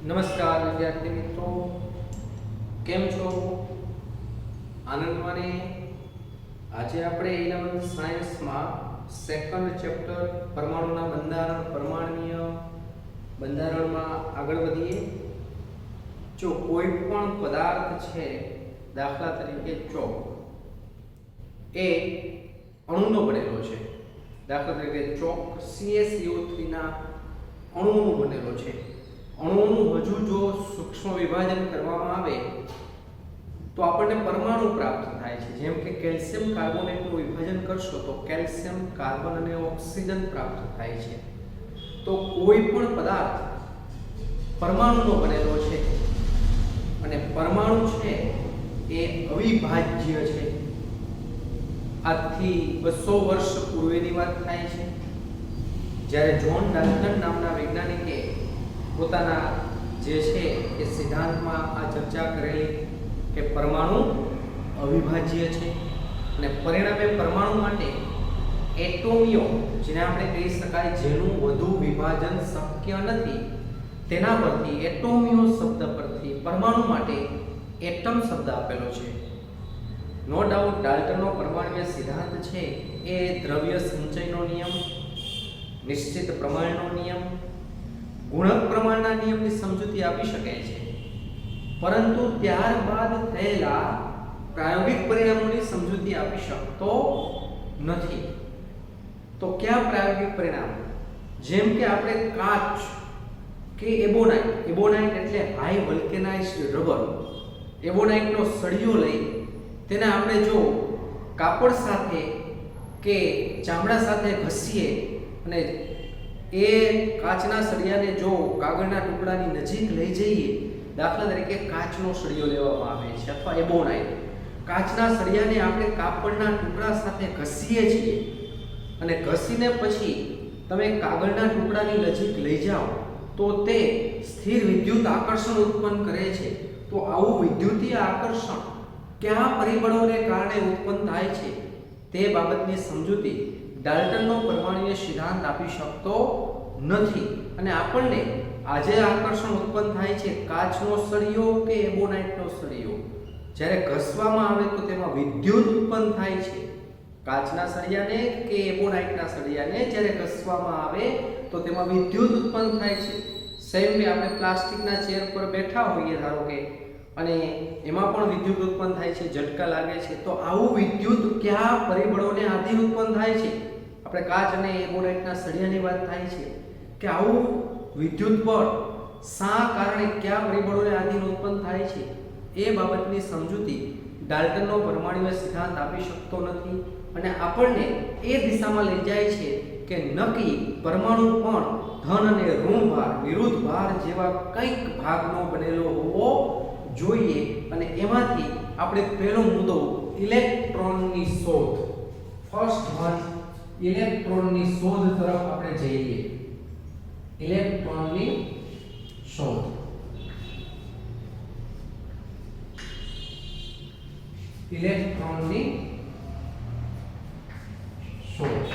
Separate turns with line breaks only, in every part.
નમસ્કાર વિદ્યાર્થી મિત્રો, કેમ છો? આનંદમાં ને? આજે આપણે 11th સાયન્સમાં સેકન્ડ ચેપ્ટર પરમાણુના બંધારણ, પરમાણુય બંધારણમાં આગળ વધીએ. જો કોઈ પણ પદાર્થ છે, દાખલા તરીકે ચોક, એ અણુનો બનેલો છે. દાખલા તરીકે ચોક CaCO3 ના અણુનો બનેલો છે. અણુઓનું હજુ જો સૂક્ષ્મ વિભાજન કરવામાં આવે તો આપણને પરમાણુ પ્રાપ્ત થાય છે. જેમ કે કેલ્શિયમ કાર્બોનેટનું વિભાજન કરશો તો કેલ્શિયમ, કાર્બન અને ઓક્સિજન પ્રાપ્ત થાય છે. તો કોઈ પણ પદાર્થ પરમાણુનો બનેલો છે અને પરમાણુ છે એ અવિભાજ્ય છે. આજથી 200 વર્ષ પૂર્વેની વાત થાય છે, જ્યારે જ્હોન ડાલ્ટન નામના વૈજ્ઞાનિકે પોતાના જે છે એ સિદ્ધાંતમાં આ ચર્ચા કરેલી કે પરમાણુ અવિભાજ્ય છે અને પરિણામે પરમાણુ માટે એટોમિયો, જેને આપણે કહી શકાય જેનું વધુ વિભાજન શક્ય નથી, તેના પરથી એટોમિયો શબ્દ પરથી પરમાણુ માટે એટમ શબ્દ આપેલો છે. નો ડાઉટ ડાલ્ટનનો પરમાણુય સિદ્ધાંત છે એ દ્રવ્ય સંચયનો નિયમ, નિશ્ચિત પ્રમાણનો નિયમ, ગુણક પ્રમાણના નિયમની સમજૂતી આપી શકે છે, પરંતુ ત્યારબાદ થયેલા પ્રાયોગિક પરિણામોની સમજૂતી આપી શકતો નથી. તો કયા પ્રાયોગિક પરિણામ? જેમ કે આપણે કાચ કે એબોનાઇટ એટલે હાઈ વલ્કેનાઇઝ્ડ રબર, એબોનાઇટનો સળિયો લઈ તેને આપણે જો કાપડ સાથે કે ચામડા સાથે ઘસીએ અને એ કાચના સળિયાને જો કાગળના ટુકડાની નજીક લઈ જઈએ, દાખલા તરીકે કાચનો સળિયો લેવામાં આવે છે અથવા એબોનાઇટ, કાચના સળિયાને આપણે કાપડના ટુકડા સાથે ઘસીએ છીએ અને ઘસીને પછી તમે કાગળના ટુકડાની નજીક લઈ જાઓ તો તે સ્થિર વિદ્યુત આકર્ષણ ઉત્પન્ન કરે છે. તો આવું વિદ્યુતીય આકર્ષણ કયા પરિબળોને કારણે ઉત્પન્ન થાય છે તે બાબતની સમજૂતી ડાલ્ટનનો પરમાણુય સિદ્ધાંત આપી શકતો નથી. અને આપણને આજે આકર્ષણ ઉત્પન્ન થાય છે કાચનો સળિયો કે એબોનાઇટનો સળિયો, જ્યારે ઘસવામાં આવે તો તેમાં વિદ્યુત ઉત્પન્ન થાય છે. કાચના સળિયાને કે એબોનાઇટના સળિયાને જ્યારે ઘસવામાં આવે તો તેમાં વિદ્યુત ઉત્પન્ન થાય છે. સેમ આપણે પ્લાસ્ટિકના ચેર પર બેઠા હોઈએ ધારો કે, અને એમાં પણ વિદ્યુત ઉત્પન્ન થાય છે, ઝટકા લાગે છે. તો આવું વિદ્યુત કયા પરિબળોને આધીન ઉત્પન્ન થાય છે? આપણે કાચ અને એબોનાઇટના સળિયાની વાત થાય છે કે આવું વિદ્યુત બળ શા કારણે કયા પરિબળોને આધીન ઉત્પન્ન થાય છે એ બાબતની સમજૂતી ડાલ્ટનનો પરમાણુય સિદ્ધાંત આપી શકતો નથી. અને આપણને એ દિશામાં લઈ જાય છે કે નક્કી પરમાણુ પણ ધન અને ઋણ ભાર, વિરુદ્ધ ભાર જેવા કંઈક ભાગનો બનેલો હોવો જોઈએ. અને એમાંથી આપણે પહેલો મુદ્દો ઇલેક્ટ્રોનની શોધ, ફર્સ્ટ વન ઇલેક્ટ્રોનની શોધ તરફ આપણે જઈએ. ઇલેક્ટ્રોનની શોધ. ઇલેક્ટ્રોનની શોધ.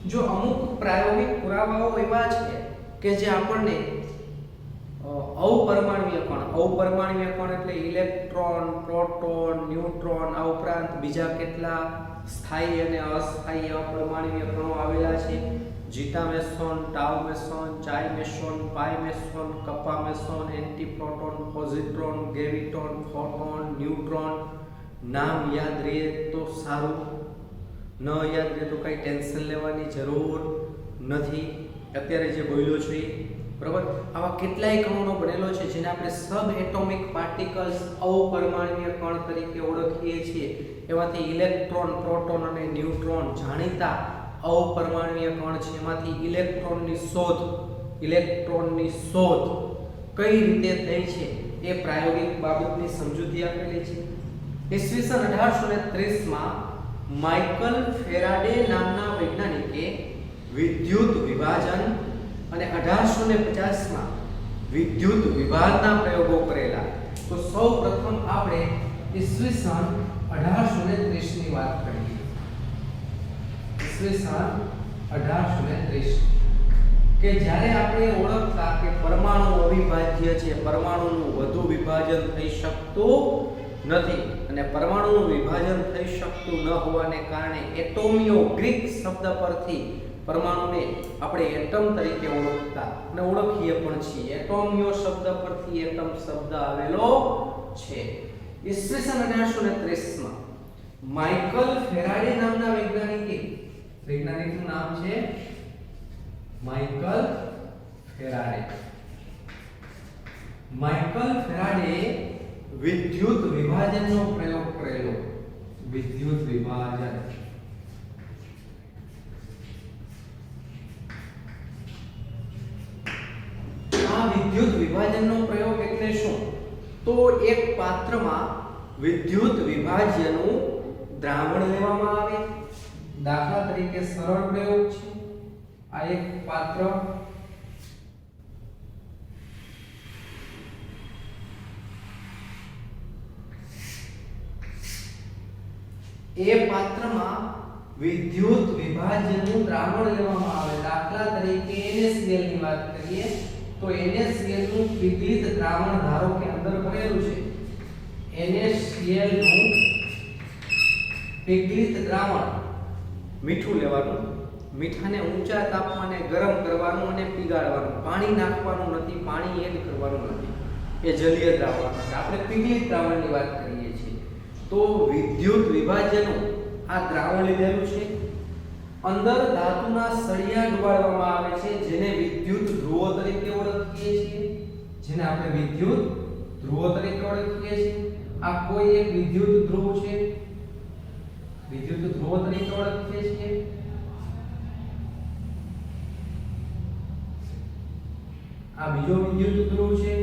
જો અમુક પ્રાયોગિક પુરાવાઓ એવા છે કે જે આપણને અપરમાણુય કણ એટલે ઇલેક્ટ્રોન, પ્રોટોન, ન્યુટ્રોન, આ ઉપરાંત બીજા કેટલા સ્થાયી અને અસ્થાયી અપરમાણુય કણો આવેલા છે. જીટા મેસોન, ટાઉ મેસોન, ચાઈ મેસોન, પાઈ મેસોન, કપા મેસોન, એન્ટીપ્રોટોન, પોઝિટ્રોન, ગ્રેવિટોન, ફોટોન, ન્યુટ્રોન. નામ યાદ રહે તો સારું, ન યાદ રહે તો કઈ ટેન્શન લેવાની જરૂર નથી. અત્યારે જે બોલ્યો છે બરાબર, આવા કેટલાય કણોનો બનેલો છે જેને આપણે સબ એટોમિક પાર્ટિકલ્સ, અપરમાણુય કણ તરીકે ઓળખીએ છીએ. એમાંથી ઇલેક્ટ્રોન, પ્રોટોન અને ન્યુટ્રોન જાણીતા અપરમાણુય કણ છે. એમાંથી ઇલેક્ટ્રોનની શોધ કઈ રીતે થઈ છે એ પ્રાયોગિક બાબતની સમજૂતી આપેલી છે. ઈસવીસન 1830 માં માઇકલ ફેરાડે નામના વૈજ્ઞાનિકે વિદ્યુત વિભાજન અને 1850 માં વિદ્યુત વિભાજના પ્રયોગો કરેલા. તો સૌપ્રથમ આપણે ઈસવીસન 1830 ની વાત કરીએ. ઈસવીસન 1830 કે જ્યારે આપણે ઓળખતા કે પરમાણુ અવિભાજ્ય છે, પરમાણુનું વધુ વિભાજન થઈ શકતું નથી અને પરમાણુનું વિભાજન થઈ શકતું ન હોવાને કારણે એટોમિયો ગ્રીક શબ્દ પરથી પરમાણુને આપણે એટમ તરીકે ઓળખતા અને ઓળખીએ પણ છીએ. એટોમિયો શબ્દ પરથી એટમ શબ્દ આવેલો છે. ઈસવીસન 1830 માં માઇકલ ફેરાડે નામના વૈજ્ઞાનિકનું નામ છે માઇકલ ફેરાડે. માઇકલ ફેરાડે વિદ્યુત વિભાજનનો પ્રયોગ કરેલો. વિદ્યુત વિભાજન. આ વિદ્યુત વિભાજનનો પ્રયોગ એટલે શું? તો એક પાત્રમાં વિદ્યુત વિભાજ્યનું દ્રાવણ લેવામાં આવે. દાખલા તરીકે સરળ પ્રયોગ છે. આ એક પાત્ર, એ પાત્રમાં વિદ્યુત વિભાજનનું દ્રાવણ લેવામાં આવે. દાખલા તરીકે NaCl ની વાત કરીએ તો NaCl નું પીગળિત દ્રાવણ ધારો કે અંદર ભરેલું છે. NaCl નું પીગળિત દ્રાવણ, મીઠું લેવાનું, મીઠાને ઊંચા તાપમાને ગરમ કરવાનું અને પીગાળવાનું. પાણી નાખવાનું નથી, પાણી એડ કરવાનું નથી. એ જલીય દ્રાવણ છે. આપણે પીગળિત દ્રાવણની વાત કરીએ છીએ. તો વિદ્યુત વિભાજનનું આ દ્રાવણ લીધેલું છે. અંદર ધાતુના સળિયા ડુબાડવામાં આવે છે જેને વિદ્યુત ધ્રુવો તરીકે ઓળખીએ છીએ. જેને આપણે વિદ્યુત ધ્રુવો તરીકે ઓળખીએ છીએ. આ કોઈ એક વિદ્યુત ધ્રુવ છે, વિદ્યુત ધ્રુવો તરીકે ઓળખીએ છીએ. આ બીજો વિદ્યુત ધ્રુવ છે.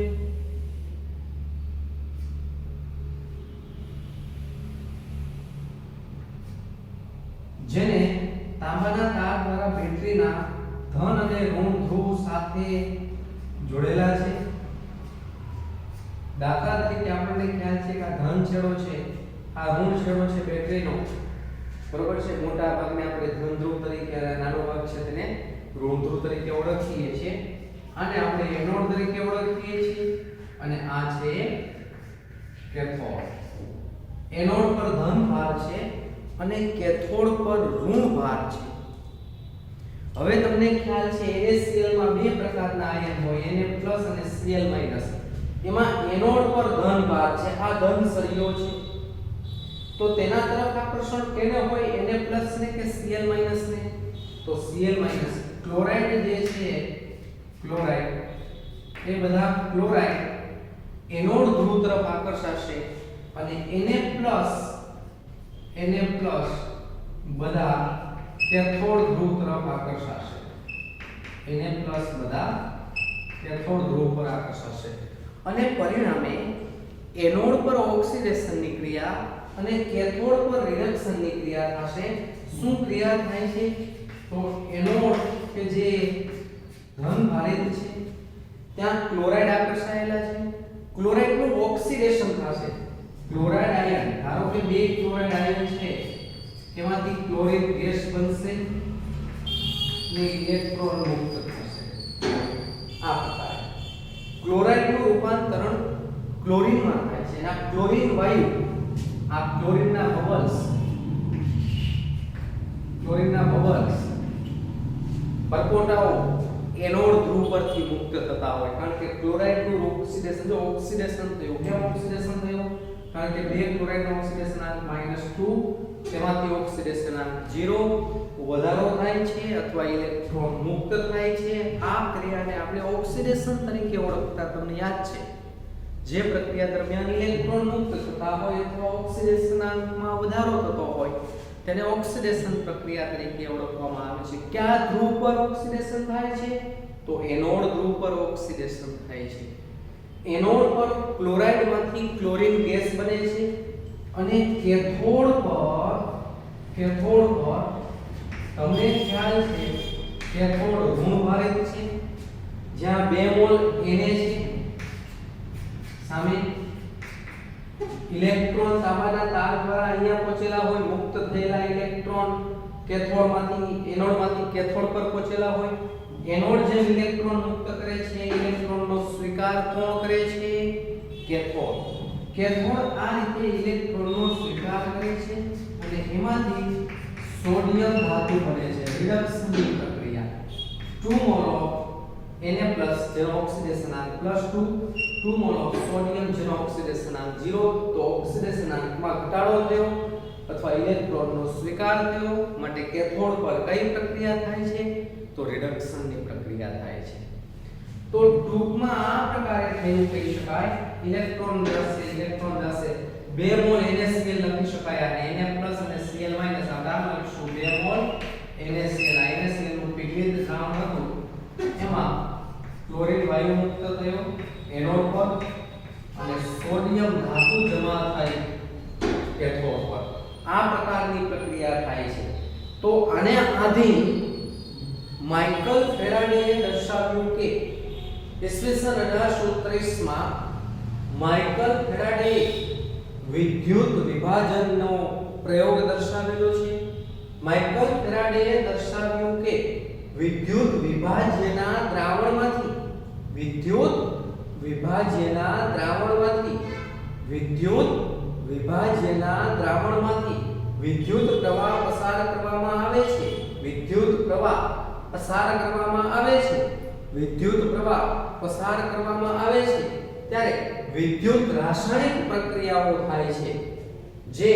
જેને તાંબાના તાર દ્વારા બેટરીના ધન અને ઋણ ધ્રુવ સાથે જોડેલા છે. દાખલા તરીકે આપણને ખ્યાલ છે કે આ ધન છેડો છે, આ ઋણ છેડો છે બેટરીનો, બરોબર છે. મોટા ભાગને આપણે ધન ધ્રુવ તરીકે, નાનો ભાગ છે તેને ઋણ ધ્રુવ તરીકે ઓળખીએ છીએ. આને આપણે એનોડ તરીકે ઓળખીએ છીએ અને આ છે કેથોડ. એનોડ પર ધન ભાર છે અને કેથોડ પર ઋણ ભાર છે. હવે તમને ખ્યાલ છે NaCl માં બે પ્રકારના આયન હોય, Na+ અને Cl-. એમાં એનોડ પર ધન ભાર છે, આ ધન સળિયો છે. તો તેના તરફ આકર્ષણ કેને હોય, Na+ ને કે Cl- ને? તો Cl-. ક્લોરાઇડ જે છે, ક્લોરાઇડ, એ બધા ક્લોરાઇડ એનોડ ધ્રુવ તરફ આકર્ષાશે અને Na+ બધા કેથોડ ધ્રુવ તરફ આકર્ષાશે. Na+ બધા કેથોડ ધ્રુવ પર આકર્ષાશે અને પરિણામે એનોડ પર ઓક્સિડેશનની ક્રિયા અને કેથોડ પર રિડક્શનની ક્રિયા થશે. શું ક્રિયા થાય છે? તો એનોડ કે જે ધન ભારિત છે ત્યાં ક્લોરાઇડ આકર્ષાયેલા છે. ક્લોરાઇડનું ઓક્સિડેશન થશે. ક્લોરાઇડ આયન, ધારો કે બે ક્લોરાઇડ આયન છે, તેમાંથી ક્લોરીન ગેસ બનશે ને ઇલેક્ટ્રોન મુક્ત થશે. આ પ્રકારે ક્લોરાઇડનું રૂપાંતરણ ક્લોરીનમાં થાય છે. આ ક્લોરીન વાયુ, આ ક્લોરીનના બબલ્સ પરપોટાઓ એનોડ ધ્રુવ પરથી મુક્ત થતા હોય. કારણ કે ક્લોરાઇડનું ઓક્સિડેશન, જો ઓક્સિડેશન થયું, કેમ ઓક્સિડેશન થયું? કારણ કે બે ક્લોરાઇડનો ઓક્સિડેશન આંક -2, તેમાંથી ઓક્સિડેશન આંક 0 વધારો થાય છે અથવા ઇલેક્ટ્રોન મુક્ત થાય છે. આ ક્રિયાને આપણે ઓક્સિડેશન તરીકે ઓળખતા. તમને યાદ છે, જે પ્રક્રિયા દરમિયાન ઇલેક્ટ્રોન મુક્ત થતા હોય અથવા ઓક્સિડેશન આંકમાં વધારો થતો હોય તેને ઓક્સિડેશન પ્રક્રિયા તરીકે ઓળખવામાં આવે છે. કયા ધ્રુવ પર ઓક્સિડેશન થાય છે? તો એનોડ ધ્રુવ પર ઓક્સિડેશન થાય છે. એનોડ પર ક્લોરાઇડમાંથી ક્લોરીન ગેસ બને છે અને કેથોડ પર તમને ખ્યાલ છે કેથોડ ઋણ ભારિત છે, જ્યાં 2 મોલ Na છે. સામે ઇલેક્ટ્રોન તાંબાના તાર દ્વારા અહીંયા પહોંચેલા હોય, મુક્ત થયેલા ઇલેક્ટ્રોન કેથોડમાંથી એનોડમાંથી કેથોડ પર પહોંચેલા હોય, એનોડ જે ઇલેક્ટ્રોન મુક્ત કરે છે ઇલેક્ટ્રોનનો સ્વીકાર કોણ કરે છે? કેથોડ. કેથોડ આ રીતે ઇલેક્ટ્રોનનો સ્વીકાર કરે છે અને એમાંથી સોડિયમ ધાતુ બને છે. રિડક્શનની પ્રક્રિયા 2 મોલ ઓફ Na+ જેનો ઓક્સિડેશનાંક +2, 2 મોલ ઓફ સોડિયમ જેનો ઓક્સિડેશનાંક 0, તો ઓક્સિડેશનાંકમાં ઘટાડો થયો અથવા ઇલેક્ટ્રોનનો સ્વીકાર થયો માટે કેથોડ પર કઈ પ્રક્રિયા થાય છે? તો રિડક્શનની પ્રક્રિયા થાય છે. તો ટૂંકમાં આ પ્રકારે થયું કહી શકાય ઇલેક્ટ્રોન જશે 2 મોલ NaCl લખી શકાય અને Na+ અને Cl- આ દાખલા લખશું 2 મોલ NaCl. આ NaCl નું પીગળિત દ્રાવણ હતું એમાં ક્લોરીન વાયુ મુક્ત થયો એનોડ પર અને સોડિયમ ધાતુ જમા થાય કેથોડ પર. આ પ્રકારની પ્રક્રિયા થાય છે. તો આને આધીન માઇકલ ફેરાડેએ દર્શાવ્યું કે ઈસવીસન 1830 માં માઇકલ ફેરાડેએ વિદ્યુત વિભાજનનો પ્રયોગ દર્શાવેલો છે. માઇકલ ફેરાડેએ દર્શાવ્યું કે વિદ્યુત વિભાજ્યના દ્રાવણમાંથી વિદ્યુત પ્રવાહ પસાર કરવામાં આવે છે. વિદ્યુત પ્રવાહ પસાર કરવામાં આવે છે ત્યારે વિદ્યુત રાસાયણિક પ્રક્રિયાઓ થાય છે જે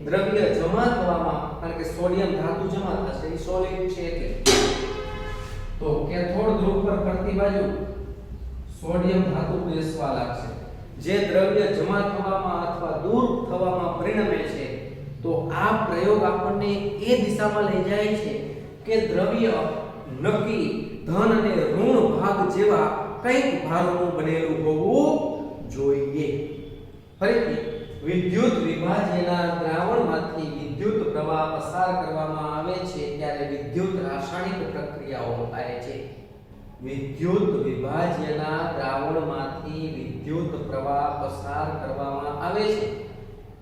દ્રવ્ય જમા થવામાં, કારણ કે સોડિયમ ધાતુ જમા થશે એ સોલિડ છે એટલે, તો કેથોડ ધ્રુવ પર ફરતી બાજુ સોડિયમ ધાતુ બેસવા લાગશે જે દ્રવ્ય જમા થવામાં અથવા દૂર થવામાં પરિણમે છે. તો આ પ્રયોગ આપણને એ દિશામાં લઈ જાય છે કે દ્રવ્ય નક્કી ધન અને ઋણ ભાગ જેવા કંઈક ભારોનું બનેલું હોવું જોઈએ. ફરીથી વિદ્યુત વિભાજ્યના દ્રાવણમાંથી વિદ્યુત પ્રવાહ પસાર કરવામાં આવે છે ત્યારે વિદ્યુત રાસાયણિક પ્રક્રિયાઓ થાય છે. વિદ્યુત વિભાજ્યના દ્રાવણમાંથી વિદ્યુત પ્રવાહ પસાર કરવામાં આવે છે.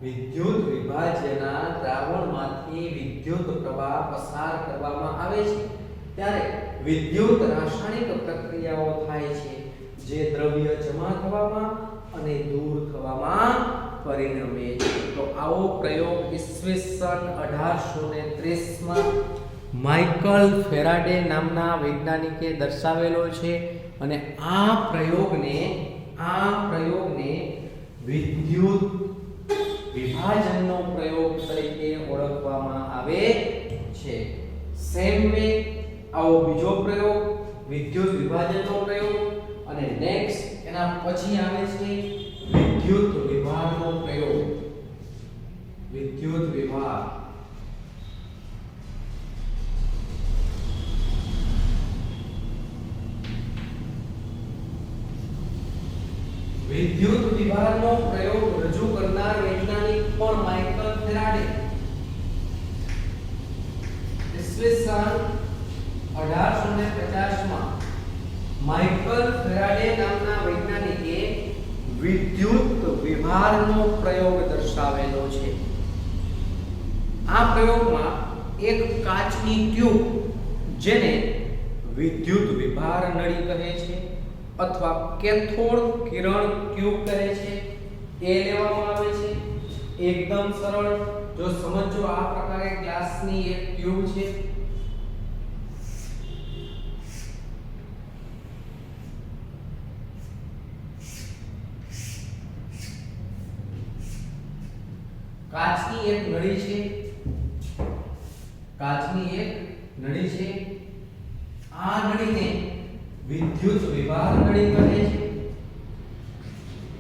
વિદ્યુત વિભાજ્યના દ્રાવણમાંથી વિદ્યુત પ્રવાહ પસાર કરવામાં આવે છે ત્યારે વિદ્યુત રાસાયણિક પ્રક્રિયાઓ થાય છે જે દ્રવ્ય જમા થવામાં અને દૂર થવામાં પરિણમે છે. તો આવો પ્રયોગ ઈસવીસન 1830 માં માઇકલ ફેરાડે નામના વૈજ્ઞાનિકે દર્શાવેલો છે અને આ પ્રયોગને વિદ્યુત વિભાજનનો પ્રયોગ તરીકે ઓળખવામાં આવે છે. સેમ વે આવો બીજો પ્રયોગ વિદ્યુત વિભાજનનો પ્રયોગ અને નેક્સ્ટ એના પછી આવે છે વિદ્યુત વિભારનો પ્રયોગ. વિદ્યુત વિભાર વિદ્યુત વિભારનો પ્રયોગ રજૂ કરનાર વૈજ્ઞાનિક પણ માઇકલ ફેરાડે. ઈસવીસન 1850 માં માઇકલ ફેરાડે નામના વૈજ્ઞાનિકે વિદ્યુત વિભારનો પ્રયોગ દર્શાવેલો છે. આ પ્રયોગમાં એક કાચની ટ્યુબ જેને વિદ્યુત વિભાર નળી કહે છે અથવા કેથોડ કિરણ ટ્યુબ કહે છે એ લેવામાં આવે છે. એકદમ સરળ, જો સમજો આ પ્રકારે ગ્લાસની એક ટ્યુબ છે. કાચની એક નળી છે. આ નળીને વિદ્યુત વિભાર નળી કહે છે.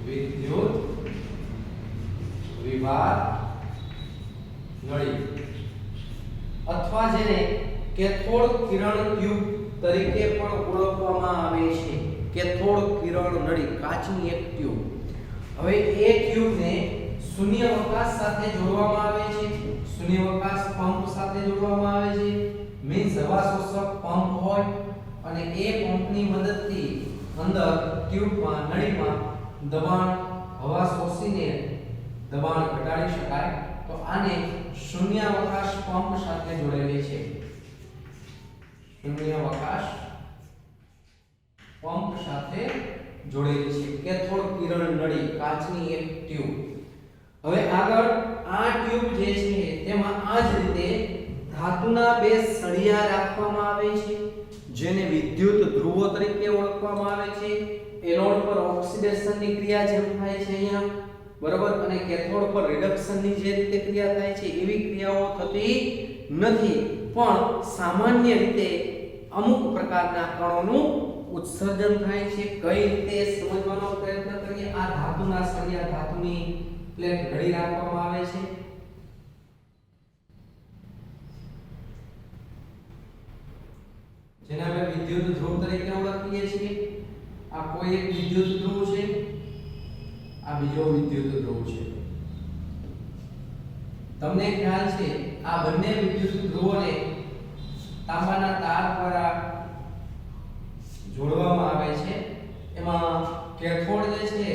વિદ્યુત વિભાર નળી અથવા જેને કેથોડ કિરણ ટ્યુબ તરીકે પણ ઓળખવામાં આવે છે. કેથોડ કિરણ નળી કાચની એક ટ્યુબ. હવે એ ટ્યુબને શૂન્યાવકાશ સાથે જોડવામાં આવે છે. શૂન્યાવકાશ પંપ સાથે જોડવામાં આવે છે. મીન્સ હવા શોષક પંપ હોય અને એ પંપની મદદથી અંદર ટ્યુબમાં નળીમાં દબાણ હવા શોષીને દબાણ ઘટાડી શકાય. તો તો આને શૂન્યાવકાશ પંપ સાથે જોડેલી છે. શૂન્યાવકાશ પંપ સાથે જોડેલી છે. કેથોડ કિરણ નળી કાચની એક ટ્યુબ. હવે આગળ આ ટ્યુબ જે છે તેમાં આ જ રીતે ધાતુના બે સળિયા રાખવામાં આવે છે જેને વિદ્યુત ધ્રુવો તરીકે ઓળખવામાં આવે છે. એનોડ પર ઓક્સિડેશનની ક્રિયા જેમ થાય છે અહીંયા, બરોબર, અને કેથોડ પર રિડક્શનની જે રીતે ક્રિયા થાય છે એવી ક્રિયાઓ થતી નથી, પણ સામાન્ય રીતે અમુક પ્રકારના કણોનું ઉત્સર્જન થાય છે. કઈ રીતે સમજવાનો પ્રયત્ન કરીએ. આ ધાતુના સળિયા, ધાતુની પ્લેટ ઘડી રાખવામાં આવે છે. જેને આપણે વિદ્યુત ધ્રુવ તરીકે ઓળખીએ છીએ. આ કોઈ એક વિદ્યુત ધ્રુવ છે, આ બીજો વિદ્યુત ધ્રુવ છે. તમને ખ્યાલ છે આ બંને વિદ્યુત ધ્રુવોને તાંબાના તાર દ્વારા જોડવામાં આવે છે. એમાં કેથોડ જે છે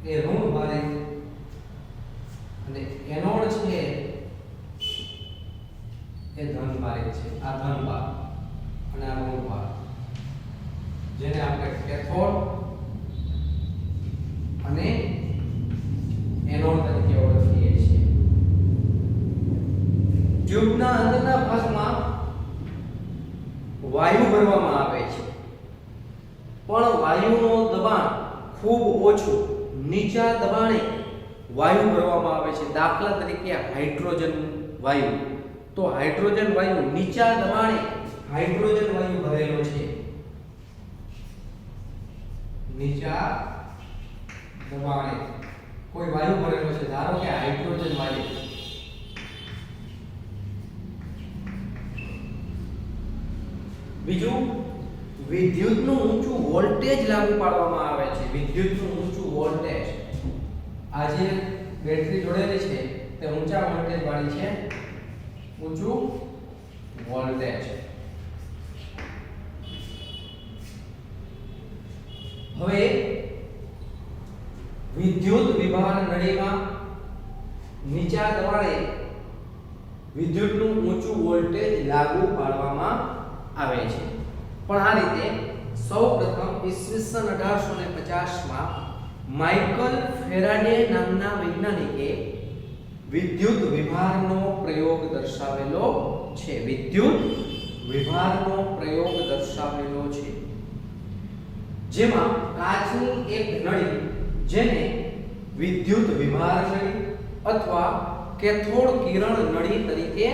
એ ઋણ ભારે અને એનોડ છે એ ધન ભારે છે. આ ધન ભાર અને આ ઋણ ભાર, જેને આપણે કેથોડ અને એનોડ તરીકે ઓળખીએ છીએ. ટ્યુબના અંદરના ભાગમાં વાયુ ભરવામાં આવે છે, પણ વાયુનું દબાણ ખૂબ ઓછું, નીચા દબાણે વાયુ ભરવામાં આવે છે. દાખલા તરીકે હાઇડ્રોજન વાયુ, તો હાઇડ્રોજન વાયુ નીચા દબાણે હાઇડ્રોજન વાયુ ભરેલો છે. નીચા દબાણે કોઈ વાયુ ભરેલો છે, ધારો કે હાઇડ્રોજન વાયુ. બીજું, વિદ્યુતનું ઊંચું વોલ્ટેજ લાગુ પાડવામાં આવે છે. વિદ્યુતનું ઊંચું વોલ્ટેજ, આ જે બેટરી જોડેલી છે તે ઊંચા વોલ્ટેજ વાળી છે. ઊંચું વોલ્ટેજ. હવે વિદ્યુત વિભાર નળીમાં નીચા દબાણે વિદ્યુતનું ઊંચું વોલ્ટેજ લાગુ પાડવામાં આવે છે. પણ આ રીતે સૌપ્રથમ ઈસવીસન 1850 માં માઇકલ ફેરાડે નામના વૈજ્ઞાનિકે વિદ્યુત વિભારનો પ્રયોગ દર્શાવેલો છે. વિદ્યુત વિભારનો પ્રયોગ દર્શાવેલો છે, જેમાં કાચની એક નળી જેને વિદ્યુત વિભાર નળી અથવા કેથોડ કિરણ નળી તરીકે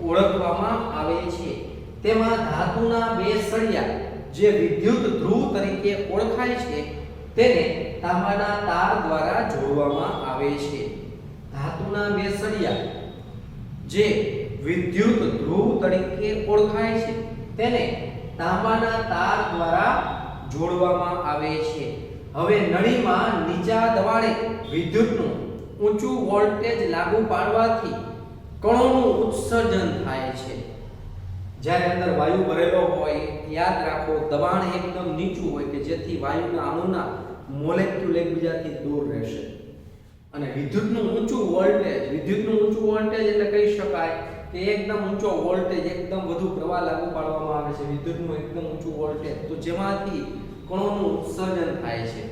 ઓળખવામાં આવે છે. તેમાં ધાતુના બે સળિયા જે વિદ્યુત ધ્રુવ તરીકે ઓળખાય છે તેને તાંબાના તાર દ્વારા જોડવામાં આવે છે. ધાતુના બે સળિયા જે વિદ્યુત ધ્રુવ તરીકે ઓળખાય છે તેને તાંબાના તાર દ્વારા જોડવામાં આવે છે. હવે નળીમાં નીચા દબાણે વિદ્યુતનું ઊંચું વોલ્ટેજ લાગુ પાડવાથી કણોનું ઉત્સર્જન થાય છે. જ્યારે અંદર વાયુ ભરેલો હોય, યાદ રાખો દબાણ એકદમ નીચું હોય કે જેથી વાયુના અણુના મોલેક્યુલ એકબીજાથી દૂર રહેશે. અને વિદ્યુતનું ઊંચું વોલ્ટેજ એટલે કહી શકાય કે એકદમ ઊંચો વોલ્ટેજ, એકદમ વધુ પ્રવાહ લાગુ પાડવામાં આવે છે. વિદ્યુતનું એકદમ ઊંચું વોલ્ટેજ, તો જેમાંથી કણોનું ઉત્સર્જન થાય છે.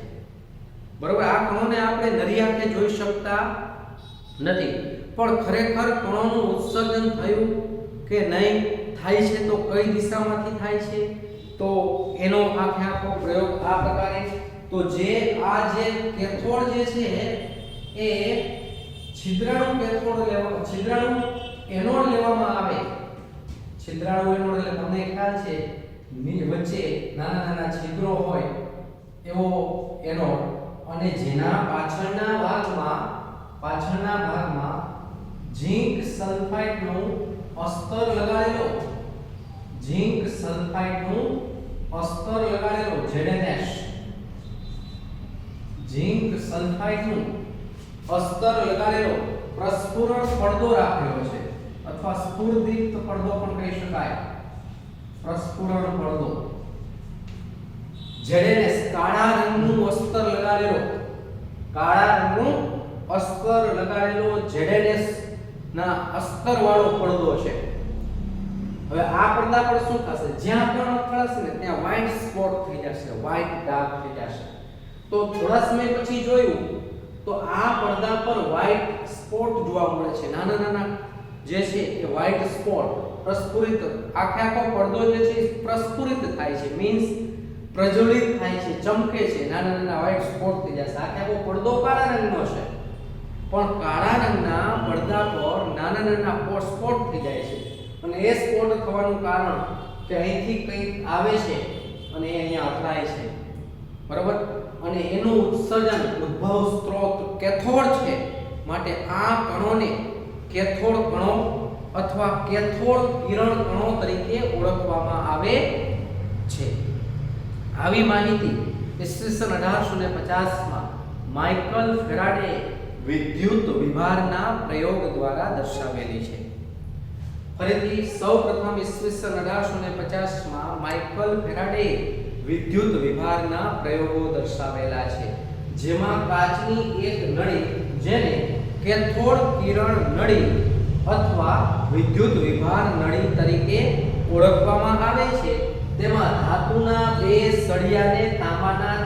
બરોબર, આ કણોને આપણે નરી આંખે જોઈ શકતા નથી, પણ ખરેખર કણોનું ઉત્સર્જન થયું કે નહીં, થાય છે તો કઈ દિશામાંથી થાય છે, તો એનો આખો પ્રયોગ આ પ્રકારે. તો જે આ જે કેથોડ જે છે એ છિદ્રાળુ એનોડ લેવામાં આવે. છિદ્રાળુ એનોડ એટલે તમને ખ્યાલ છે વચ્ચે નાના નાના છિદ્રો હોય એવો એનોડ, અને જેના પાછળના ભાગમાં ઝિંક સલ્ફાઇડનું અસ્તર લગાડેલો, ZnS, ઝિંક સલ્ફાઇડનું અસ્તર લગાડેલો પ્રસ્ફુરણ પડદો રાખેલો છે, અથવા સ્ફુરદીપ્ત પડદો પણ કહી શકાય. પ્રસ્ફુરણ પડદો ZnS, કાળા રંગનું અસ્તર લગાડેલો અસ્તર લગાડેલો ZNS ના અસ્તર વાળો પડદો છે. હવે આ પડદા પર શું થશે? જ્યાં પણ અથડાશે ને ત્યાં વ્હાઇટ સ્પોટ થઈ જશે, વ્હાઇટ ડાઘ થઈ જશે. તો થોડા સમય પછી જોયું તો આ પડદા પર વ્હાઇટ સ્પોટ જોવા મળે છે, નાના નાના જે છે એ વ્હાઇટ સ્પોટ પ્રસ્ફુરિત, આખો પડદો જે છે પ્રસ્ફુરિત થાય છે, મીન્સ પ્રજ્વલિત થાય છે, ચમકે છે, નાના નાના વ્હાઇટ સ્પોટ થઈ જશે. આખો પડદો કાળા રંગનો છે, પણ કાળા રંગના પડદા પર નાના નાના સ્પોટ થઈ જાય છે. અને એ સ્પોટ થવાનું કારણ કે અહીંથી કંઈક આવે છે અને એ અહીંયા અથડાય છે, બરાબર. અને એનું ઉત્સર્જન, ઉદ્ભવ સ્ત્રોત કેથોડ છે, માટે આ કણોને કેથોડ કણો અથવા કેથોડ કિરણ કણો તરીકે ઓળખવામાં આવે છે. આવી માહિતી ઈસવીસન 1850 માં માઇકલ ફેરાડે વિદ્યુત વિભારના પ્રયોગ દ્વારા દર્શાવેલી છે. ફરીથી સૌપ્રથમ ઈસવીસન 1850 માં માઇકલ ફેરાડે વિદ્યુત વિભારના પ્રયોગો દર્શાવેલા છે, જેમાં કાચની એક નળી જેને કેથોડ કિરણ નળી અથવા વિદ્યુત વિભાર નળી તરીકે ઓળખવામાં આવે છે, તેમાં ધાતુના બે સળિયાને તાંબાના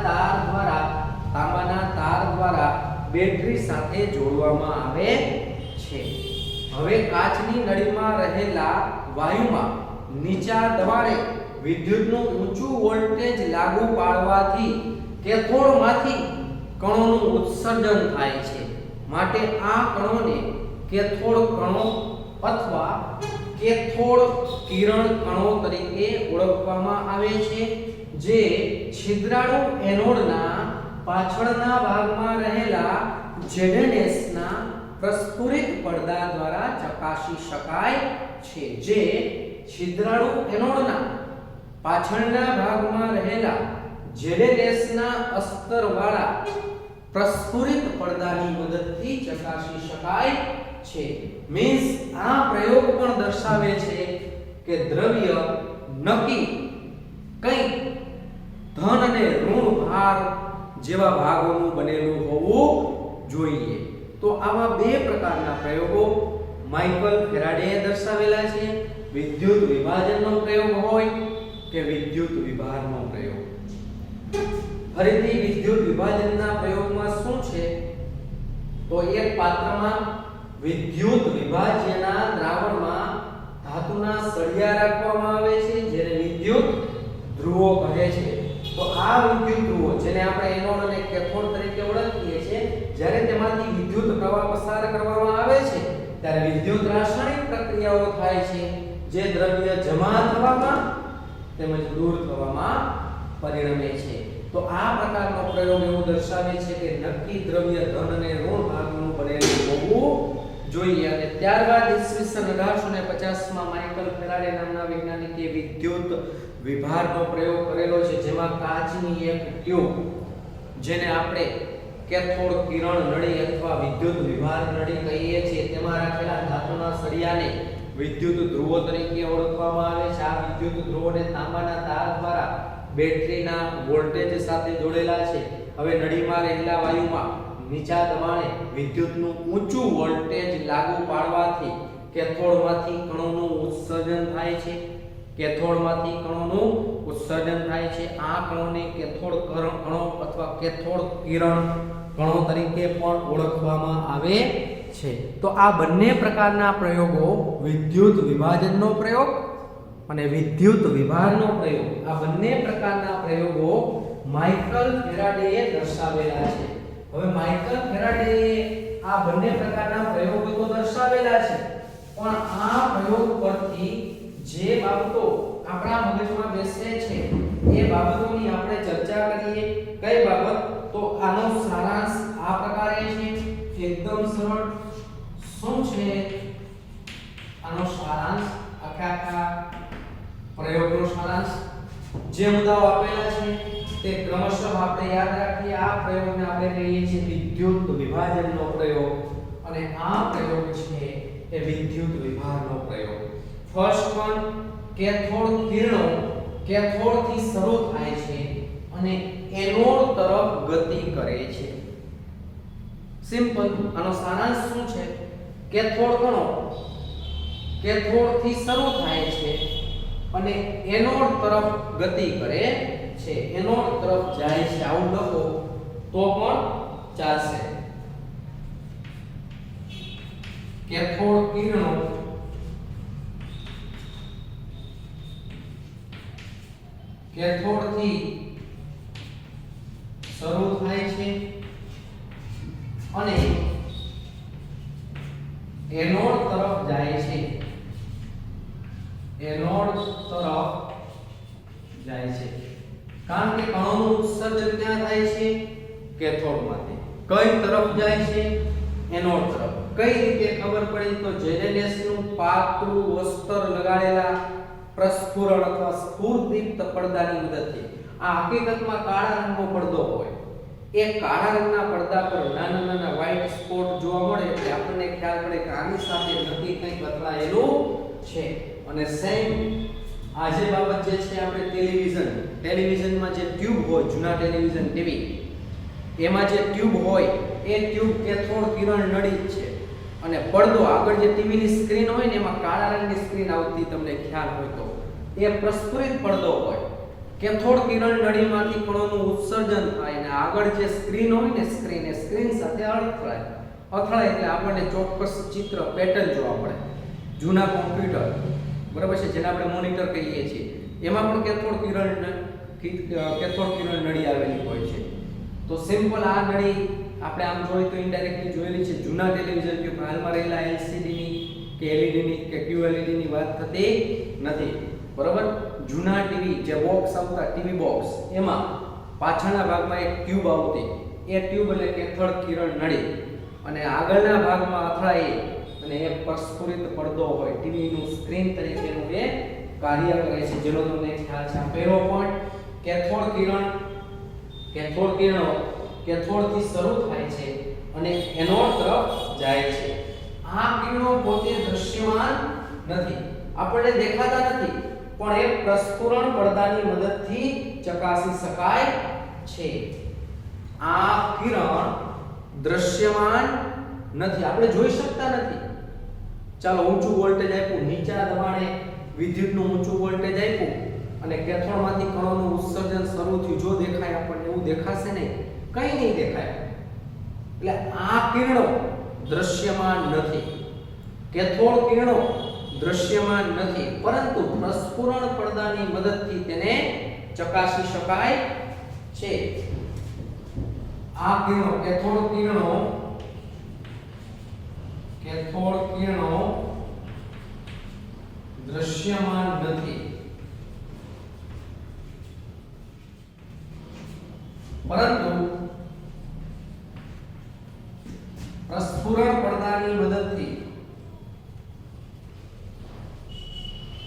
તાર દ્વારા બેટરી સાથે જોડવામાં આવે છે. હવે કાચની નળીમાં રહેલા વાયુમાં નીચા દબાણે વિદ્યુતનું ઊંચું વોલ્ટેજ લાગુ પાડવાથી કેથોડમાંથી કણોનું ઉત્સર્જન થાય છે. માટે આ કણોને કેથોડ કણો અથવા કેથોડ કિરણ કણો તરીકે ઓળખવામાં આવે છે, જે છિદ્રાળુ એનોડના પાછળના ભાગમાં રહેલા ZNS ના પ્રસ્ફુરિત પડદા દ્વારા ચકાસી શકાય છે. જે છિદ્રાળુ એનોડના પાછળના ભાગમાં રહેલા ZNS ના અસ્તરવાળા પ્રસ્ફુરિત પડદાની મદદથી ચકાસી શકાય છે. મીન્સ આ પ્રયોગ પણ દર્શાવે છે કે દ્રવ્ય નક્કી કંઈક ધન અને ઋણ ભાર જેવા ભાગોનું બનેલું હોવું જોઈએ. તો આવા બે પ્રકારના પ્રયોગો માઇકલ ફેરાડેએ દર્શાવેલા છે. વિદ્યુત વિભાજનનો પ્રયોગ હોય કે વિદ્યુત વિભારનો પ્રયોગ. ફરીથી વિદ્યુત વિભાજનના પ્રયોગમાં શું છે? તો એક પાત્રમાં વિદ્યુત વિભાજ્યના દ્રાવણમાં ધાતુના સળિયા રાખવામાં આવે છે, જેને વિદ્યુત ધ્રુવો કહે છે. તો આ વિદ્યુત ધ્રુવો, જેને આપણે એનોડ અને કેથોડ તરીકે ઓળખીએ છીએ, જ્યારે તેમાંથી વિદ્યુત પ્રવાહ પસાર કરવામાં આવે છે ત્યારે વિદ્યુત રાસાયણિક પ્રક્રિયાઓ થાય છે, જે દ્રવ્ય જમા થવામાં તેમજ દૂર થવામાં પરિણમે છે. તો આ પ્રકારનો પ્રયોગ એવું દર્શાવે છે કે નક્કી દ્રવ્ય ધન અને ઋણ ભાગનું બનેલું હોવું જોઈએ. અને ત્યારબાદ ઈસવીસન 1850 માં માઇકલ ફેરાડે નામના વૈજ્ઞાનિકે વિદ્યુત વિભારનો પ્રયોગ કરેલો છે, જેમાં કાચની એક ટ્યુબ, જેને આપણે કેથોડ કિરણ નળી અથવા વિદ્યુત વિભાર નળી કહીએ છીએ, તેમાં રાખેલા ધાતુના સળિયાને વિદ્યુત ધ્રુવો તરીકે ઓળખવામાં આવે છે. આ વિદ્યુત ધ્રુવોને તાંબાના તાર દ્વારા બેટરીના વોલ્ટેજ સાથે જોડેલા છે. હવે નળીમાં રહેલા વાયુમાં નીચા દબાણે વિદ્યુતનું ઊંચું વોલ્ટેજ લાગુ પાડવાથી કેથોડમાંથી કણોનું ઉત્સર્જન થાય છે. આ કણોને કેથોડ કણો અથવા કેથોડ કિરણ કણો તરીકે પણ ઓળખવામાં આવે છે. તો આ બંને પ્રકારના પ્રયોગો, વિદ્યુત વિભાજનનો પ્રયોગ અને વિદ્યુત વિભારનો પ્રયોગ, આ બંને પ્રકારના પ્રયોગો માઇકલ ફેરાડેએ દર્શાવેલા છે. હવે માઇકલ ફેરાડેએ આ બંને પ્રકારના પ્રયોગો તો દર્શાવેલા છે, પણ આ પ્રયોગ પરથી જે બાબતો આપણા મગજમાં બેસે છે એ બાબતોની આપણે ચર્ચા કરીએ. કઈ બાબત? તો આનો સારાંશ આ પ્રકારે છે, એકદમ સરળ. શું છે આનો સારાંશ? આખા પ્રયોગનો સારાંશ જે મુદ્દાઓ આપેલા છે તે ક્રમશઃ આપણે યાદ રાખીએ. આ પ્રયોગને આપણે કહીએ છીએ વિદ્યુત વિભાજનનો પ્રયોગ, અને આ પ્રયોગ છે એ વિદ્યુત વિભારનો પ્રયોગ. ફર્સ્ટ વન, કેથોડ કિરણો કેથોડથી શરૂ થાય છે અને એનોડ તરફ ગતિ કરે છે. સિમ્પલ. આનો સારાંશ શું છે? કેથોડ કણો કેથોડ થી શરૂ થાય છે અને એનોડ તરફ ગતિ કરે છે, એનોડ તરફ જાય છે, આવું લખો તો પણ ચાલશે. કેથોડ કિરણો કેથોડ થી શરૂ થાય છે અને એનોડ તરફ જાય છે, એનોડ તરફ જાય છે. કારણ કે કણોનું ઉત્સર્જન ક્યાં થાય છે? કેથોડમાંથી. કઈ તરફ જાય છે? એનોડ તરફ. કઈ રીતે ખબર પડી? તો ZnS નું પાતળું વસ્ત્ર લગાડેલા પ્રસ્ફુરણ અથવા સ્ફુરદીપ્ત પડદાની મદદથી. આ હકીકતમાં કાળા રંગનો પડદો હોય. એ કાળા રંગના પડદા પર નાના નાના વ્હાઇટ સ્પોટ જોવા મળે એટલે આપણને ખ્યાલ પડે કે આની સાથે નક્કી કંઈક અથડાયેલું છે. અને સેમ આ જે બાબત જે છે આપણે ટેલિવિઝનમાં જે ટ્યુબ હોય, જૂના ટેલિવિઝન ટીવી, એમાં જે ટ્યુબ હોય એ ટ્યુબ કેથોડ કિરણ નળી જ છે. અને પડદો આગળ જે ટીવીની સ્ક્રીન હોય ને એમાં કાળા રંગની સ્ક્રીન આવતી તમને ખ્યાલ હોય તો એ પ્રસ્ફુરિત પડદો હોય. કેથોડ કિરણ નળીમાંથી કણોનું ઉત્સર્જન થાય અને આગળ જે સ્ક્રીન હોય ને સ્ક્રીન સાથે અથડાય એટલે આપણને ચોક્કસ ચિત્ર પેટર્ન જોવા મળે. જૂના કોમ્પ્યુટર બરાબર છે, જેને આપણે મોનિટર કહીએ છીએ, એમાં પણ કેથોડ કિરણ નળી આવેલી હોય છે. તો સિમ્પલ આ નળી આપણે આમ જોઈએ તો ઇનડાયરેક્ટલી જોયેલી છે. જૂના ટેલિવિઝન કે હાલમાં રહેલા LCD ની કે LED ની કે QLED ની વાત થતી નથી. બરાબર? જૂના ટીવી જે બોક્સ આવતા, ટીવી બોક્સ, એમાં પાછળના ભાગમાં એક ટ્યુબ આવતી. એ ટ્યુબ એટલે કેથોડ કિરણ નળી અને આગળના ભાગમાં અથડાય અને એ પ્રસ્ફુરિત પડદો હોય, ટીવી નું સ્ક્રીન તરીકેનું એ કાર્ય કરે છે, જેનો તમને ખ્યાલ છે. પહેલો પોઈન્ટ, કેથોડ કિરણો કેથોડ થી શરૂ થાય છે અને એનોડ તરફ જાય છે. આ કિરણો પોતે દૃશ્યમાન નથી, આપણને દેખાતા નથી, પણ એ પ્રસ્ફુરણ પડદાની મદદથી ચકાસી શકાય છે. આ કિરણ દ્રશ્યમાન નથી, આપણે જોઈ શકતા નથી. ચાલો ઊંચું વોલ્ટેજ આપ્યું, નીચા દબાણે વિદ્યુતનું ઊંચું વોલ્ટેજ આપ્યું અને કેથોડમાંથી કણોનું ઉત્સર્જન શરૂ થયું. જો દેખાય આપણને, એવું દેખાશે નહીં, કંઈ નહીં દેખાય. એટલે આ કિરણો દ્રશ્યમાન નથી. કેથોડ કિરણો દ્રશ્યમાન નથી, પરંતુ પ્રસ્ફુરણ પડદાની મદદથી તેને ચકાસી શકાય છે. આ કિરણો કેથોડ કિરણો દ્રશ્યમાન નથી, પરંતુ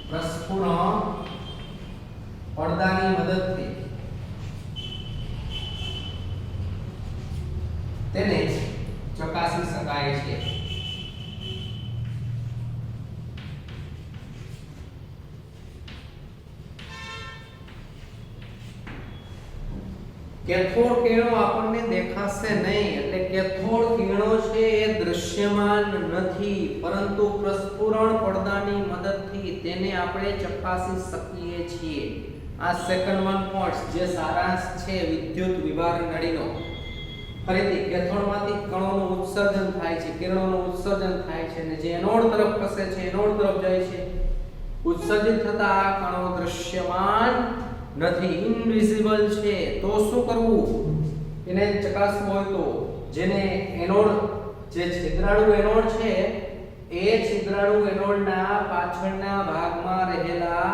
પ્રસ્ફુરણ પડદાની મદદથી તેને ચકાસી શકાય છે. કેથોડ કિરણો આપણને દેખાશે નહીં, એટલે કેથોડ કિરણો છે એ દ્રશ્યમાન નથી, પરંતુ પ્રસ્ફુરણ પડદાની મદદથી તેને આપણે ચકાસી શકીએ છીએ. આ સેકન્ડ વન પોઈન્ટ જે સારાંશ છે વિદ્યુત વિભાર નળીનો. ફરીથી કેથોડમાંથી કણોનું ઉત્સર્જન થાય છે, કિરણોનું ઉત્સર્જન થાય છે અને જે એનોડ તરફ ખસે છે, એનોડ તરફ જાય છે. ઉત્સર્જિત થતા આ કણો દ્રશ્યમાન નથી, ઇનવિઝિબલ છે. તો શું કરવું? એને ચકાસવું હોય તો જેને એનોડ, જે છિદ્રાળુ એનોડ છે, એ છિદ્રાળુ એનોડના પાછળના ભાગમાં રહેલા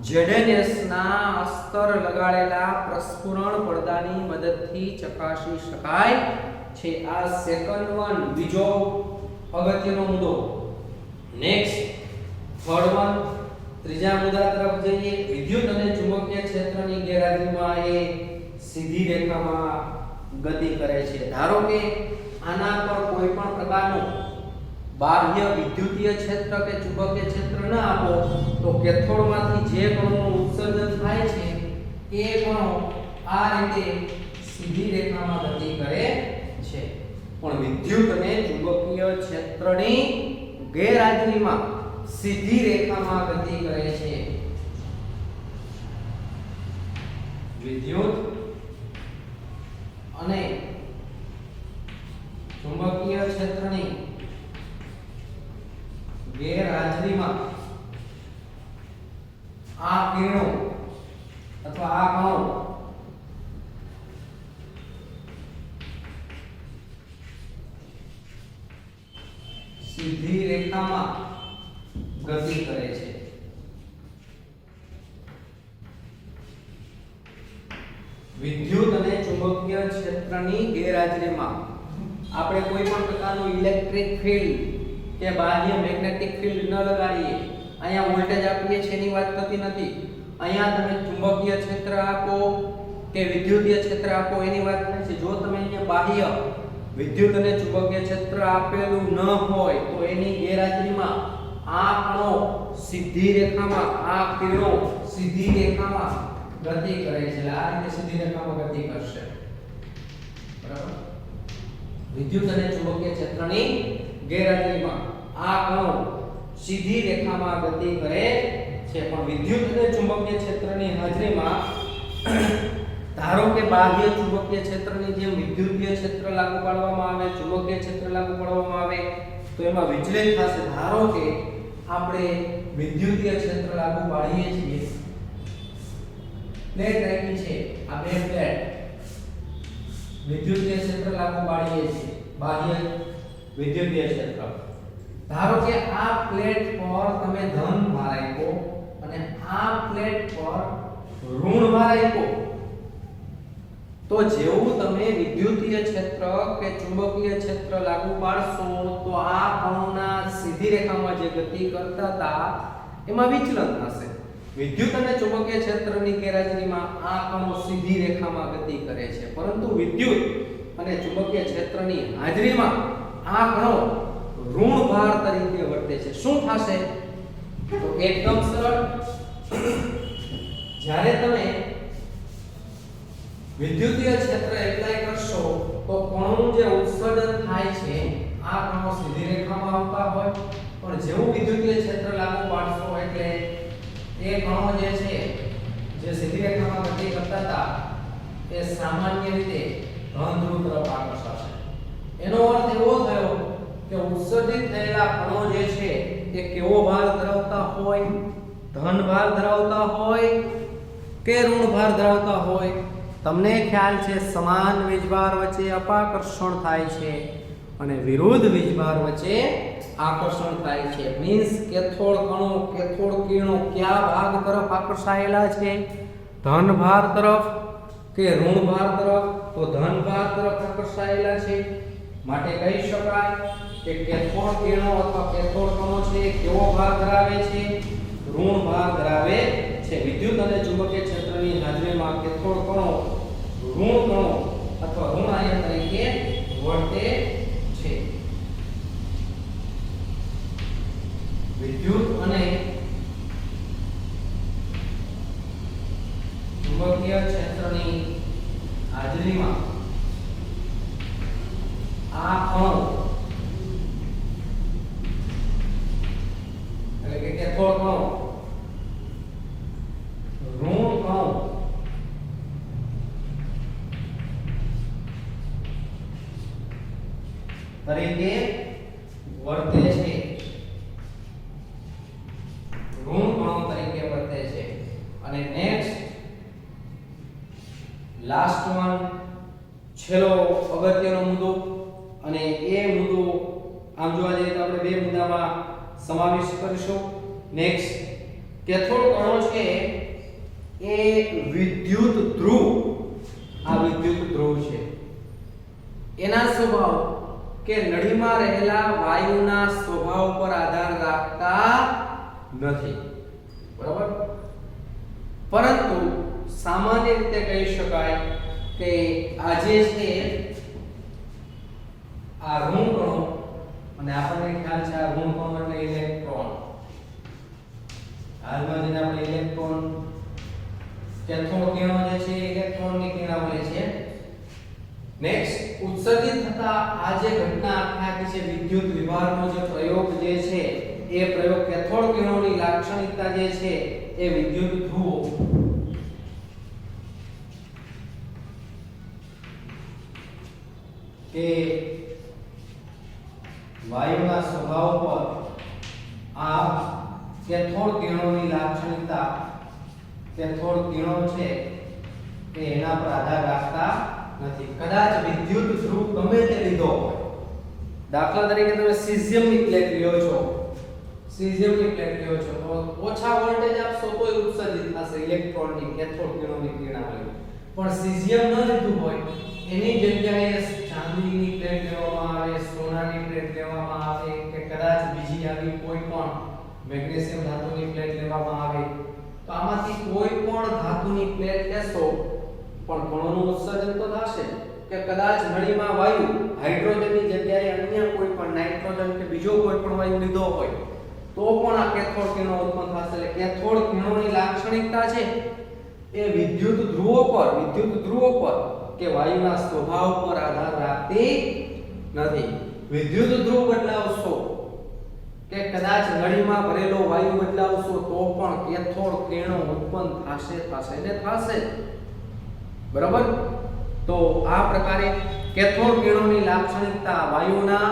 ZnS ના અસ્તર લગાડેલા પ્રસ્ફુરણ પડદાની મદદથી ચકાસી શકાય છે. આ સેકન્ડ વન, બીજો અગત્યનો મુદ્દો. નેક્સ્ટ થર્ડ વન, ત્રીજા મુદ્દા તરફ જઈએ. વિદ્યુત અને ચુંબકીય ક્ષેત્રની ગેરહાજરીમાં એ સીધી રેખામાં ગતિ કરે છે. ધારો કે આના પર કોઈ પણ પ્રકારનું બાહ્ય વિદ્યુતીય ક્ષેત્ર કે ચુંબકીય ક્ષેત્ર ન આપો તો કેથોડમાંથી જે કણોનું ઉત્સર્જન થાય છે એ કણો આ રીતે સીધી રેખામાં ગતિ કરે છે. પણ વિદ્યુત અને ચુંબકીય ક્ષેત્રની ગેરહાજરીમાં સીધી રેખામાં ગતિ કરે છે. વિદ્યુત અને ચુંબકીય ક્ષેત્રની ગેરહાજરીમાં આ કિરણો અથવા આ કણો સીધી રેખામાં ગતિ કરે છે. વિદ્યુત અને ચુંબકીય ક્ષેત્રની ગેરહાજરીમાં આપણે કોઈ પણ પ્રકારનું ઇલેક્ટ્રિક ફિલ્ડ કે બાહ્ય મેગ્નેટિક ફિલ્ડ ન લગાડીએ, અહીંયા વોલ્ટેજ આપીએ છીએ એની વાત થતી નથી. અહીંયા તમે ચુંબકીય ક્ષેત્ર આપો કે વિદ્યુતીય ક્ષેત્ર આપો એની વાત થાય છે. જો તમે અહીંયા બાહ્ય વિદ્યુત અને ચુંબકીય ક્ષેત્ર આપેલું ન હોય તો એની ગેરહાજરીમાં આ કણો સીધી રેખામાં, આ કિરણો સીધી રેખામાં ગતિ કરે છે. આ રીતે સીધી રેખામાં ગતિ કરશે. બરાબર. વિદ્યુત અને ચુંબકીય ક્ષેત્રની ગેરહાજરીમાં આ કણો સીધી રેખામાં ગતિ કરે છે. પણ વિદ્યુત અને ચુંબકીય ક્ષેત્રની હાજરીમાં ધારો કે બાહ્ય ચુંબકીય ક્ષેત્રની જેમ વિદ્યુતીય ક્ષેત્ર લાગુ પાડવામાં આવે, ચુંબકીય ક્ષેત્ર લાગુ પાડવામાં આવે તો એમાં વિચલિત થશે. ધારો કે આપણે વિદ્યુતીય ક્ષેત્ર લાગુ પાડીએ છીએ, પ્લેટ રાખી છે, આ બે પ્લેટ વિદ્યુતીય ક્ષેત્ર લાગુ પાડીએ છીએ, બાહ્ય વિદ્યુતીય ક્ષેત્ર. ધારો કે આ પ્લેટ પર તમે ધન ભાર આપ્યો અને આ પ્લેટ પર ઋણ ભાર આપ્યો, તો જેવું તમે વિદ્યુતીય ક્ષેત્ર કે ચુંબકીય ક્ષેત્ર લાગુ પાડશો તો આ કણોના સીધી રેખામાં જે ગતિ કરતા હતા એમાં વિચલન થશે. વિદ્યુત અને ચુંબકીય ક્ષેત્રની ગેરહાજરીમાં આ કણો સીધી રેખામાં ગતિ કરે છે, પરંતુ વિદ્યુત અને ચુંબકીય ક્ષેત્રની હાજરીમાં આ કણો ઋણ ભાર તરીકે વર્તે છે. શું થશે? તો એકદમ સરળ. જ્યારે તમે વિદ્યુતીય ક્ષેત્ર એપ્લાય કરશો તો કણોનું જે ઉત્સર્જન થાય છે આ કણો સીધી રેખામાં આવતા હોય, પણ જેવું વિદ્યુતીય ક્ષેત્ર લાગુ પાડશો એટલે એ કણો જે છે જે સીધી રેખામાં ગતિ કરતા હતા એ સામાન્ય રીતે ધન ધ્રુવ તરફ આકર્ષાશે. એનો અર્થ એવો થયો કે ઉત્સર્જિત થયેલા કણો જે છે એ કેવો ભાર ધરાવતા હોય, ધન ભાર ધરાવતા હોય કે ઋણ ભાર ધરાવતા હોય. તમને ખ્યાલ છે સમાન વીજભાર વચ્ચે અપાકર્ષણ થાય છે અને વિરુદ્ધ વીજભાર વચ્ચે આકર્ષણ થાય છે. મીન્સ કેથોડ કણો, કેથોડ કિરણો કયા ભાગ તરફ આકર્ષાયેલા છે? ધન ભાર તરફ કે ઋણ ભાર તરફ? તો ધન ભાર તરફ આકર્ષાયેલા છે. માટે કહી શકાય કે કેથોડ કિરણો અથવા કેથોડ કણો છે કેવો ભાર ધરાવે છે? ઋણ ભાર ધરાવે છે. વિદ્યુત અને ચુંબકીય ક્ષેત્રની હાજરીમાં કેથોડ કણો ઋણ કણો અથવા ઋણ આયન તરીકે વર્તે છે. વિદ્યુત અને ચુંબકીય ક્ષેત્રની હાજરીમાં આ કણો એટલે કે કેથોડ કણો ઋણ કણો તરીકે વર્તે છે. ઋણ કણો તરીકે વર્તે છે. અને નેક્સ્ટ લાસ્ટ વન, છેલ્લો અગત્યનો મુદ્દો, અને એ મુદ્દો આમ જોવા જઈએ તો આપણે બે મુદ્દામાં સમાવિષ્ટ કરીશું. નેક્સ્ટ, કેથોડ કણો છે એ વિદ્યુત ધ્રુવ, આ વિદ્યુત ધ્રુવ છે, એના સ્વભાવ કે નળીમાં રહેલા વાયુના સ્વભાવ પર આધાર રાખતા નથી. બરાબર. પરંતુ સામાન્ય રીતે કહી શકાય કે આજે છે આ ઋણ કણો, અને આપણને ખ્યાલ છે આ ઋણ કણો એટલે ઇલેક્ટ્રોન. હાલમાં જેને આપણે ઇલેક્ટ્રોન, કેથોડ કિરણો જે છે ઇલેક્ટ્રોનની કિરણાવલી છે. નેક્સ્ટ, ઉત્સર્જિત થતા થતા આ જે ઘટના આખી છે વિદ્યુત વિભારનો જે પ્રયોગ જે છે એ પ્રયોગ કેથોડ કિરણોની લાક્ષણિકતા જે છે એ વિદ્યુત ધ્રુવો કે વાયુના સ્વભાવ પર આ કેથોડ કિરણોની લાક્ષણિકતા કેથોડ કિરણો છે કે એના પર આધાર રાખતા નથી. કદાચ વિદ્યુત ધ્રુવ ગમે તે લીધો હોય, દાખલા તરીકે તમે સીઝિયમની પ્લેટ લ્યો છો, સીઝિયમની પ્લેટ લ્યો છો તો ઓછા વોલ્ટેજ આપશો તો ઉત્સર્જિત થશે ઇલેક્ટ્રોનની કેથોડ કિરણોની કિરણાવલી. પણ સીઝિયમ ન લીધું હોય એની જગ્યાએ ચાંદીની પ્લેટ લેવામાં આવે, સોનાની પ્લેટ લેવામાં આવે કે કદાચ બીજી આવી કોઈ પણ મેગ્નેશિયમ ધાતુની પ્લેટ લેવામાં આવે તો આમાંથી કોઈ પણ ધાતુની પ્લેટ લેશો પણ કણોનું ઉત્સર્જન તો થશે કે કદાચ નળીમાં વાયુ હાઇડ્રોજનની જગ્યાએ અન્ય કોઈ પણ નાઇટ્રોજન કે બીજો કોઈ પણ વાયુ લીધો હોય તો પણ આ કેથોડ કિરણો ઉત્પન્ન થશે. એટલે કેથોડ કિરણોની લાક્ષણિકતા છે એ વિદ્યુત ધ્રુવો પર કે વાયુના સ્વભાવ પર આધાર રાખતી નથી. વિદ્યુત ધ્રુવ બદલાવશો કે કદાચ નળીમાં ભરેલો વાયુ બદલાવશો તો પણ કેથોડ કિરણો ઉત્પન્ન થશે. બરાબર? તો આ પ્રકારે કેથોડ કિરણોની લાક્ષણિકતા વાયુના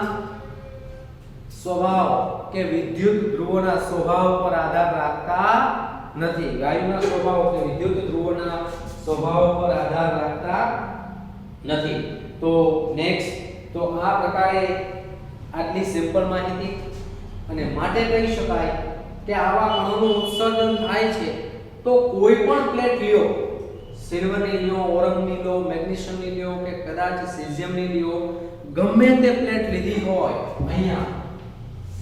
સ્વભાવ કે વિદ્યુત ધ્રુવોના સ્વભાવ પર આધાર રાખતા નથી. વાયુના સ્વભાવ કે વિદ્યુત ધ્રુવોના સ્વભાવ પર આધાર રાખતા નથી. તો નેક્સ્ટ, તો આ પ્રકારે આટલી સિમ્પલ માહિતી અને માટે કહી શકાય કે આવા કણોનું ઉત્સર્જન થાય છે તો કોઈ પણ પ્લેટ લ્યો, સિલ્વરની લ્યો, ઓરમની લ્યો, મેગ્નેશિયમની લ્યો કે કદાચ સીઝિયમની લ્યો, ગમે તે પ્લેટ લીધી હોય, અહીંયા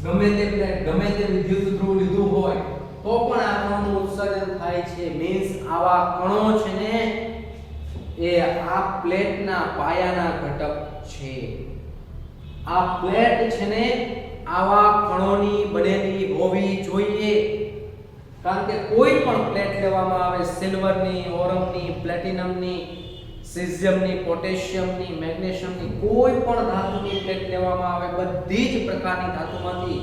ગમે તે પ્લેટ ગમે તે વિદ્યુત ધ્રુવ લીધું હોય તો પણ આ કણોનું ઉત્સર્જન થાય છે. મીન્સ આવા કણો છે ને એ આ પ્લેટના પાયાના ઘટક છે. આ પ્લેટ છે ને આવા કણોની બનેલી હોવી જોઈએ. કારણ કે કોઈ પણ પ્લેટ લેવામાં આવે, સિલ્વરની, ઓરમની, પ્લેટિનમની, સીઝિયમની, પોટેશિયમની, મેગ્નેશિયમની, કોઈ પણ ધાતુની પ્લેટ લેવામાં આવે, બધી જ પ્રકારની ધાતુમાંથી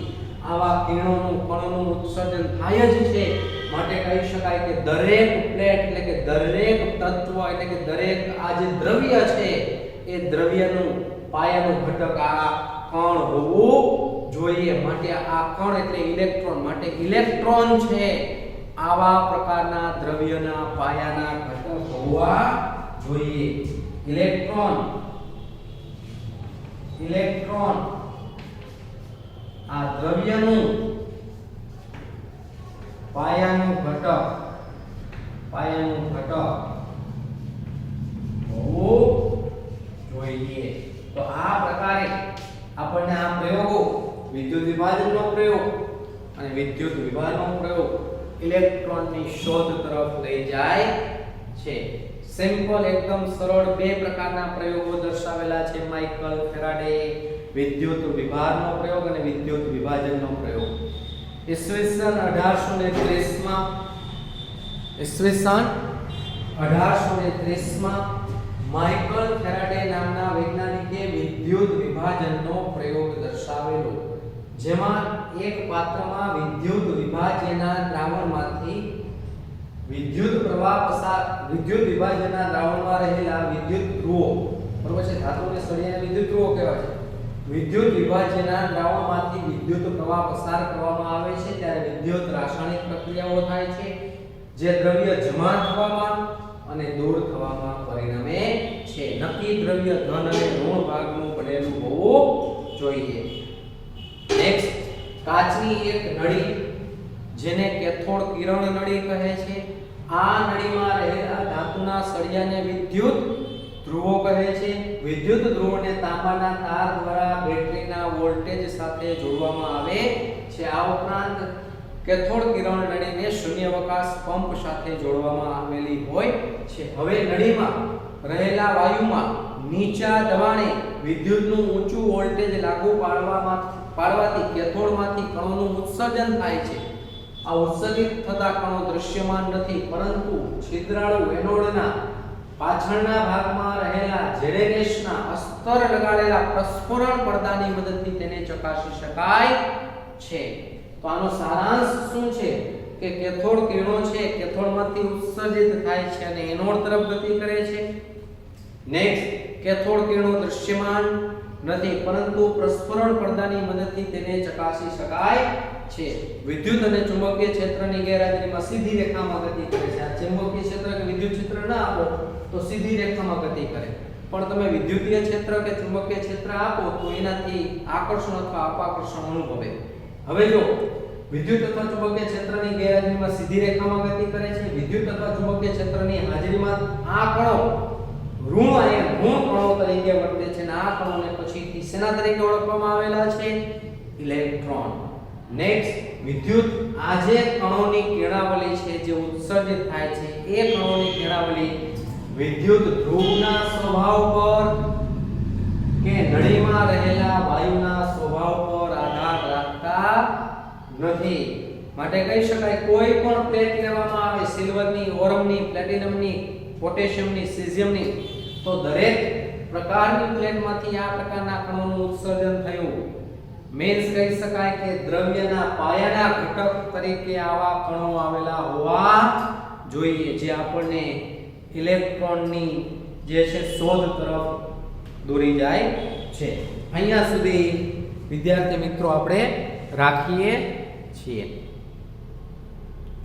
આવા કણોનું ઉત્સર્જન થાય જ છે. માટે કહી શકાય કે દરેક પ્લેટ એટલે કે દરેક તત્વ એટલે કે દરેક આ જે દ્રવ્ય છે એ દ્રવ્યનું પાયાનું ઘટક આ કણ હોવું જોઈએ. માટે આ કણ એટલે ઇલેક્ટ્રોન, માટે ઇલેક્ટ્રોન છે આવા પ્રકારના દ્રવ્યના પાયાના ઘટક હોવા જોઈએ. ઇલેક્ટ્રોન આ દ્રવ્યનું પાયાનું ઘટક હોવું જોઈએ. તો આ પ્રકારે આપણને આ પ્રયોગો, વિદ્યુત વિભાજનનો પ્રયોગ અને વિદ્યુત વિભારનો પ્રયોગ ઇલેક્ટ્રોનની શોધ તરફ લઈ જાય છે. સિમ્પલ, એકદમ સરળ બે પ્રકારના પ્રયોગો દર્શાવેલા છે. માઇકલ ફેરાડે વિદ્યુત વિભારનો પ્રયોગ અને વિદ્યુત વિભાજનનો પ્રયોગ. ઈસવીસન 1830માં માઇકલ ફેરાડે નામના વૈજ્ઞાનિકે વિદ્યુત વિભાજનનો પ્રયોગ દર્શાવેલો, જેમાં એક પાત્રમાં વિદ્યુત વિભાજ્યના દ્રાવણમાંથી વિદ્યુત વિભાજ્યના દ્રાવણમાં રહેલા વિદ્યુત ધ્રુવો, બરોબર છે, ધાતુને સળિયાને વિદ્યુત ધ્રુવો કહેવાય છે. વિદ્યુત વિભાજ્યના દ્રાવણમાંથી વિદ્યુત પ્રવાહ પસાર કરવામાં આવે છે ત્યારે વિદ્યુત રાસાયણિક પ્રક્રિયાઓ થાય છે જે દ્રવ્ય જમા થવામાં અને દૂર થવામાં પરિણમે છે. નક્કી દ્રવ્ય ધન અને ઋણ ભાગનું બનેલું હોવું જોઈએ. નેક્સ્ટ, કાચની એક નળી જેને કેથોડ કિરણ નળી કહે છે. આ નળીમાં રહેલા ધાતુના સળિયાને વિદ્યુત ધ્રુવો કહે છે. વિદ્યુત ધ્રુવોને તાંબાના તાર દ્વારા બેટરીના વોલ્ટેજ સાથે જોડવામાં આવે છે. આ ઉપરાંત કેથોડ કિરણ નળીને શૂન્યાવકાશ પંપ સાથે જોડવામાં આવેલી હોય છે. હવે નળીમાં રહેલા વાયુમાં નીચા દબાણે વિદ્યુતનું ઊંચું વોલ્ટેજ લાગુ પાડવાથી કેથોડમાંથી કણોનું ઉત્સર્જન થાય છે. આ ઉત્સર્જિત થતા કણો દૃશ્યમાન નથી, પરંતુ છિદ્રાળુ એનોડના પાછળના ભાગમાં રહેલા ઝેડેકેશના અસ્તર લગાડેલા પ્રસ્ફુરણ પડદાની મદદથી તેને ચકાસી શકાય છે. તો આનો સારાંશ શું છે કે કેથોડ કિરણો છે કેથોડમાંથી ઉત્સર્જિત થાય છે અને એનોડ તરફ ગતિ કરે છે. નેક્સ્ટ, કેથોડ કિરણો દૃશ્યમાન નથી પરંતુ પ્રસ્ફુરણ પડદાની મદદથી તેને ચકાસી શકાય છે. વિદ્યુત અને ચુંબકીય ક્ષેત્રની ગેરહાજરીમાં સીધી રેખામાં ગતિ કરે છે. આ ચુંબકીય ક્ષેત્ર કે વિદ્યુત ક્ષેત્ર ના આપો તો સીધી રેખામાં ગતિ કરે, પણ તમે વિદ્યુતીય ક્ષેત્ર કે ચુંબકીય ક્ષેત્ર આપો તો એનાથી આકર્ષણ અથવા અપાકર્ષણ અનુભવે. હવે જો વિદ્યુત અથવા ચુંબકીય ક્ષેત્રની ગેરહાજરીમાં સીધી રેખામાં ગતિ કરે છે, વિદ્યુત અથવા ચુંબકીય ક્ષેત્રની હાજરીમાં આ કણો ઋણ આયન ઋણ કણો તરીકે વર્તે છે અને આ કણોને પછીથી શેના તરીકે ઓળખવામાં આવેલા છે? ઇલેક્ટ્રોન. નેક્સ્ટ, વિદ્યુત આ જે કણોની કિરણાવલી છે જે ઉત્સર્જિત થાય છે એ કણોની કિરણાવલી વિદ્યુત ધ્રુવના સ્વભાવ પર કે નળીમાં રહેલા વાયુના સ્વભાવ પર આધાર રાખતા નથી. માટે કહી શકાય કોઈ પણ પ્લેટ લેવામાં આવે, સિલ્વરની, ઓરમની, પ્લેટિનમની, પોટેશિયમની, સીઝિયમની, તો દરેક પ્રકારની પ્લેટમાંથી આ પ્રકારના કણોનું ઉત્સર્જન થયું. મેન્સ કહી શકાય કે દ્રવ્યના પાયાના ઘટક તરીકે આવા કણો આવેલા હોવા જોઈએ જે આપણને ઇલેક્ટ્રોનની જે છે શોધ તરફ દોરી જાય છે. અહીંયા સુધી વિદ્યાર્થી મિત્રો આપણે રાખીએ છીએ.